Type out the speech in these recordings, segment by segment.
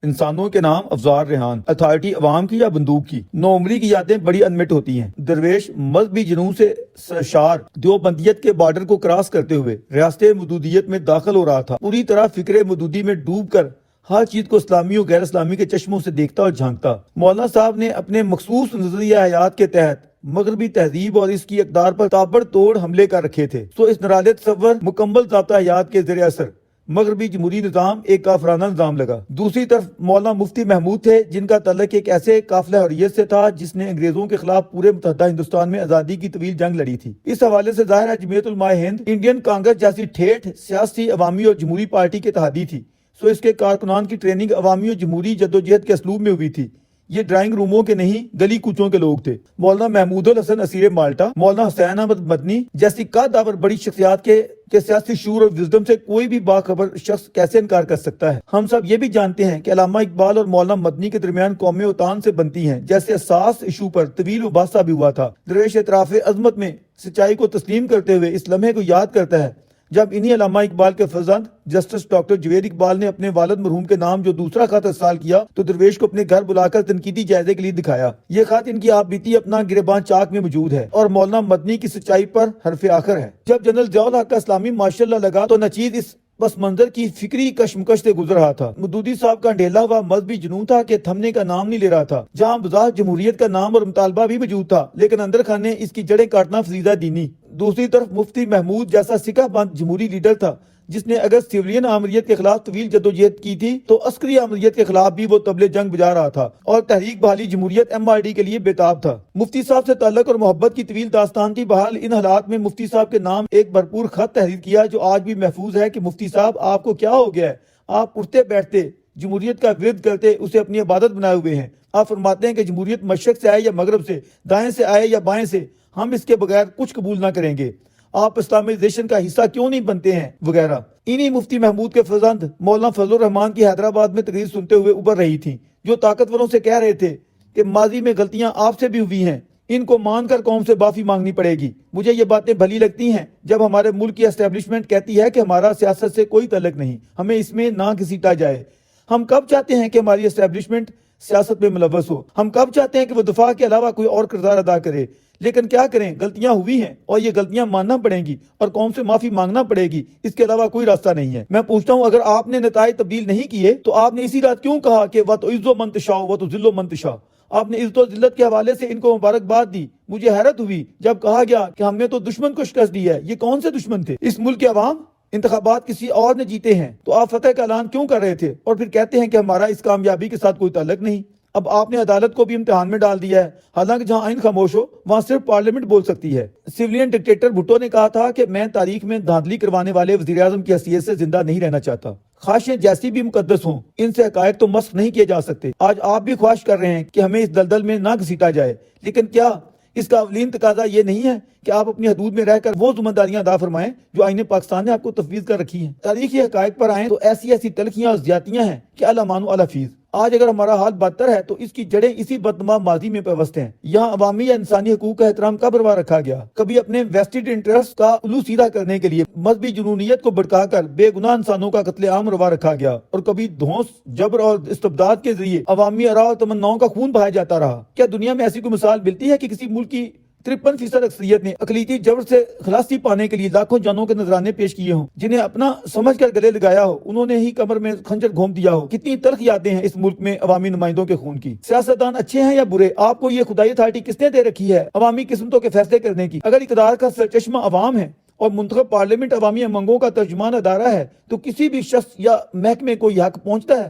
انسانوں کے نام افزار ریحان، اتھارٹی عوام کی یا بندوق کی؟ نوعمری کی یادیں بڑی انمٹ ہوتی ہیں۔ درویش مذہبی جنون سے سرشار دیوبندیت کے بارڈر کو کراس کرتے ہوئے ریاست مودودیت میں داخل ہو رہا تھا۔ پوری طرح فکر مودودی میں ڈوب کر ہر چیز کو اسلامی اور غیر اسلامی کے چشموں سے دیکھتا اور جھانکتا۔ مولانا صاحب نے اپنے مخصوص نظریہ حیات کے تحت مغربی تہذیب اور اس کی اقدار پر تابڑ توڑ حملے کر رکھے تھے، تو اس نرالے تصور مکمل ضابطہ حیات کے زیر اثر مغربی جمہوری نظام ایک کافرانہ نظام لگا۔ دوسری طرف مولانا مفتی محمود تھے جن کا تعلق ایک ایسے قافلہ حریت سے تھا جس نے انگریزوں کے خلاف پورے متحدہ ہندوستان میں آزادی کی طویل جنگ لڑی تھی۔ اس حوالے سے ظاہر ہے جمعیت علماء ہند انڈین کانگریس جیسی ٹھیٹھ سیاسی عوامی اور جمہوری پارٹی کے اتحادی تھی، سو اس کے کارکنان کی ٹریننگ عوامی اور جمہوری جدوجہد کے اسلوب میں ہوئی تھی۔ یہ ڈرائنگ روموں کے نہیں گلی کوچوں کے لوگ تھے۔ مولانا محمود الحسن اسیر مالٹا، مولانا حسین احمد مدنی جیسی قد اور بڑی شخصیات کے سیاسی شعور اور وزڈم سے کوئی بھی باخبر شخص کیسے انکار کر سکتا ہے؟ ہم سب یہ بھی جانتے ہیں کہ علامہ اقبال اور مولانا مدنی کے درمیان قوم اوطان سے بنتی ہیں جیسے اساس ایشو پر طویل مباحثہ بھی ہوا تھا۔ درویش اعتراف عظمت میں سچائی کو تسلیم کرتے ہوئے اس لمحے کو یاد کرتا ہے جب انہی علامہ اقبال کے فرزند جسٹس ڈاکٹر جوید اقبال نے اپنے والد مرحوم کے نام جو دوسرا خط ارسال کیا تو درویش کو اپنے گھر بلا کر تنقیدی جائزے کے لیے دکھایا۔ یہ خط ان کی آپ بیتی اپنا گریباں چاک میں موجود ہے اور مولانا مدنی کی سچائی پر حرف آخر ہے۔ جب جنرل ضیاء الحق کا اسلامی ماشاءاللہ لگا تو نچیز اس بس منظر کی فکری کشمکش سے گزر رہا تھا۔ مودودی صاحب کا ڈھیلا ہوا مذہبی جنون تھا کہ تھمنے کا نام نہیں لے رہا تھا۔ جہاں بظاہر جمہوریت کا نام اور مطالبہ بھی موجود تھا لیکن اندر خانے اس کی جڑیں کاٹنا فریضہ دینی۔ دوسری طرف مفتی محمود جیسا سکہ بند جمہوری لیڈر تھا جس نے اگر سویلین آمریت کے خلاف طویل جدوجہد کی تھی تو عسکری آمریت کے خلاف بھی وہ طبلِ جنگ بجا رہا تھا اور تحریک بحالی جمہوریت MRD کے لیے بےتاب تھا۔ مفتی صاحب سے تعلق اور محبت کی طویل داستان تھی۔ بہرحال ان حالات میں مفتی صاحب کے نام ایک بھرپور خط تحریر کیا جو آج بھی محفوظ ہے کہ مفتی صاحب آپ کو کیا ہو گیا ہے؟ آپ اٹھتے بیٹھتے جمہوریت کا ورد کرتے اسے اپنی عبادت بنائے ہوئے ہیں۔ آپ فرماتے ہیں کہ جمہوریت مشرق سے آئے یا مغرب سے، دائیں سے آئے یا بائیں سے، ہم اس کے بغیر کچھ قبول نہ کریں گے۔ آپ اسلامائزیشن کا حصہ کیوں نہیں بنتے ہیں وغیرہ۔ انہی مفتی محمود کے فرزند مولانا فضل الرحمان کی حیدرآباد میں تقریر سنتے ہوئے ابھر رہی تھیں جو طاقتوروں سے کہہ رہے تھے کہ ماضی میں غلطیاں آپ سے بھی ہوئی ہیں، ان کو مان کر قوم سے معافی مانگنی پڑے گی۔ مجھے یہ باتیں بھلی لگتی ہیں جب ہمارے ملک کی اسٹیبلشمنٹ کہتی ہے کہ ہمارا سیاست سے کوئی تعلق نہیں، ہمیں اس میں نہ گھسیٹا جائے۔ ہم کب چاہتے ہیں کہ ہماری اسٹیبلشمنٹ سیاست میں ملوث ہو؟ ہم کب چاہتے ہیں کہ وہ دفاع کے علاوہ کوئی اور کردار ادا کرے؟ لیکن کیا کریں، غلطیاں ہوئی ہیں اور یہ غلطیاں ماننا پڑیں گی اور قوم سے معافی مانگنا پڑے گی، اس کے علاوہ کوئی راستہ نہیں ہے۔ میں پوچھتا ہوں اگر آپ نے نتائج تبدیل نہیں کیے تو آپ نے اسی رات کیوں کہا کہ وَتُعِزُّ مَن تَشَاءُ وَتُذِلُّ مَن تَشَاءُ؟ آپ نے عزت و ذلت کے حوالے سے ان کو مبارکباد دی۔ مجھے حیرت ہوئی جب کہا گیا کہ ہم نے تو دشمن کو شکست دی ہے۔ یہ کون سے دشمن تھے؟ اس ملک کے عوام؟ انتخابات کسی اور نے جیتے ہیں تو آپ فتح کا اعلان کیوں کر رہے تھے اور پھر کہتے ہیں کہ ہمارا اس کامیابی کے ساتھ کوئی تعلق نہیں؟ اب آپ نے عدالت کو بھی امتحان میں ڈال دیا ہے، حالانکہ جہاں آئین خاموش ہو وہاں صرف پارلیمنٹ بول سکتی ہے۔ سویلین ڈکٹیٹر بھٹو نے کہا تھا کہ میں تاریخ میں دھاندلی کروانے والے وزیر اعظم کی حیثیت سے زندہ نہیں رہنا چاہتا۔ خواہشیں جیسی بھی مقدس ہوں ان سے حقائق تو مسخ نہیں کیے جا سکتے۔ آج آپ بھی خواہش کر رہے ہیں کہ ہمیں اس دلدل میں نہ گھسیٹا جائے، لیکن کیا اس کا اولین تقاضا یہ نہیں ہے کہ آپ اپنی حدود میں رہ کر وہ ذمہ داریاں ادا فرمائیں جو آئین پاکستان نے آپ کو تفویض کر رکھی ہیں؟ تاریخی حقائق پر آئیں تو ایسی تلخیاں اور زیادتیاں ہیں کہ الامانو الافیز۔ آج اگر ہمارا حال بدتر ہے تو اس کی جڑیں اسی بدنما ماضی میں پیوست ہیں۔ یہاں عوامی یا انسانی حقوق کا احترام کب روا رکھا گیا؟ کبھی اپنے ویسٹڈ انٹرسٹ کا الو سیدھا کرنے کے لیے مذہبی جنونیت کو بھڑکا کر بے گناہ انسانوں کا قتل عام روا رکھا گیا اور کبھی دھونس، جبر اور استبداد کے ذریعے عوامی آراء اور تمناؤں کا خون بہایا جاتا رہا۔ کیا دنیا میں ایسی کوئی مثال ملتی ہے کہ کسی ملک کی 53% اکثریت نے اقلیتی جبر سے خلاصی پانے کے لیے لاکھوں جانوں کے نذرانے پیش کیے ہوں، جنہیں اپنا سمجھ کر گلے لگایا ہو، انہوں نے ہی کمر میں خنجر گھوم دیا ہو؟ کتنی تلخ یادیں ہیں اس ملک میں عوامی نمائندوں کے خون کی۔ سیاستدان اچھے ہیں یا برے، آپ کو یہ خدائی اتھارٹی کس نے دے رکھی ہے عوامی قسمتوں کے فیصلے کرنے کی؟ اگر اقتدار کا سرچشمہ عوام ہے اور منتخب پارلیمنٹ عوامی امنگوں کا ترجمان ادارہ ہے تو کسی بھی شخص یا محکمے کو یہ حق پہنچتا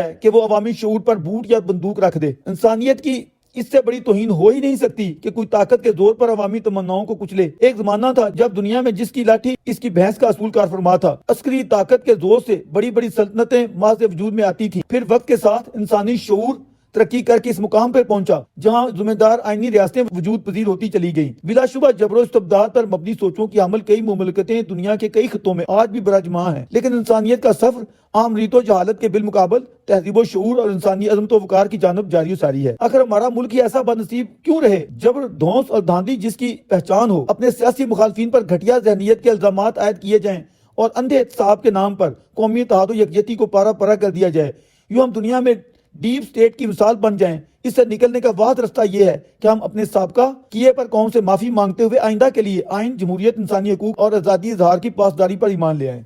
ہے کہ وہ عوامی شعور پر بوٹ یا بندوق رکھ دے؟ انسانیت کی اس سے بڑی توہین ہو ہی نہیں سکتی کہ کوئی طاقت کے زور پر عوامی تمناؤں کو کچلے۔ ایک زمانہ تھا جب دنیا میں جس کی لاٹھی اس کی بھینس کا اصول کار فرما تھا۔ عسکری طاقت کے زور سے بڑی بڑی سلطنتیں محض وجود میں آتی تھیں، پھر وقت کے ساتھ انسانی شعور ترقی کر کے اس مقام پر پہنچا جہاں ذمہ دار آئینی ریاستیں وجود پذیر ہوتی چلی گئیں۔ بلا شبہ جبر و استبداد پر مبنی سوچوں کی عمل کئی مملکتیں دنیا کے کئی خطوں میں آج بھی براجماع ہیں، لیکن انسانیت کا سفر عام ریت و جہالت کے بالمقابل تہذیب و شعور اور انسانی عظمت و وقار کی جانب جاری و ساری ہے۔ آخر ہمارا ملک ہی ایسا بدنصیب کیوں رہے؟ جبر، دھونس اور دھاندلی جس کی پہچان ہو، اپنے سیاسی مخالفین پر گھٹیا ذہنیت کے الزامات عائد کیے جائیں اور اندھے احتساب کے نام پر قومی اتحاد و یکجہتی کو پارا پارا کر دیا جائے، یوں ہم دنیا میں ڈیپ سٹیٹ کی مثال بن جائیں۔ اس سے نکلنے کا واحد راستہ یہ ہے کہ ہم اپنے سابقہ کیے پر قوم سے معافی مانگتے ہوئے آئندہ کے لیے آئین، جمہوریت، انسانی حقوق اور آزادی اظہار کی پاسداری پر ایمان لے آئیں۔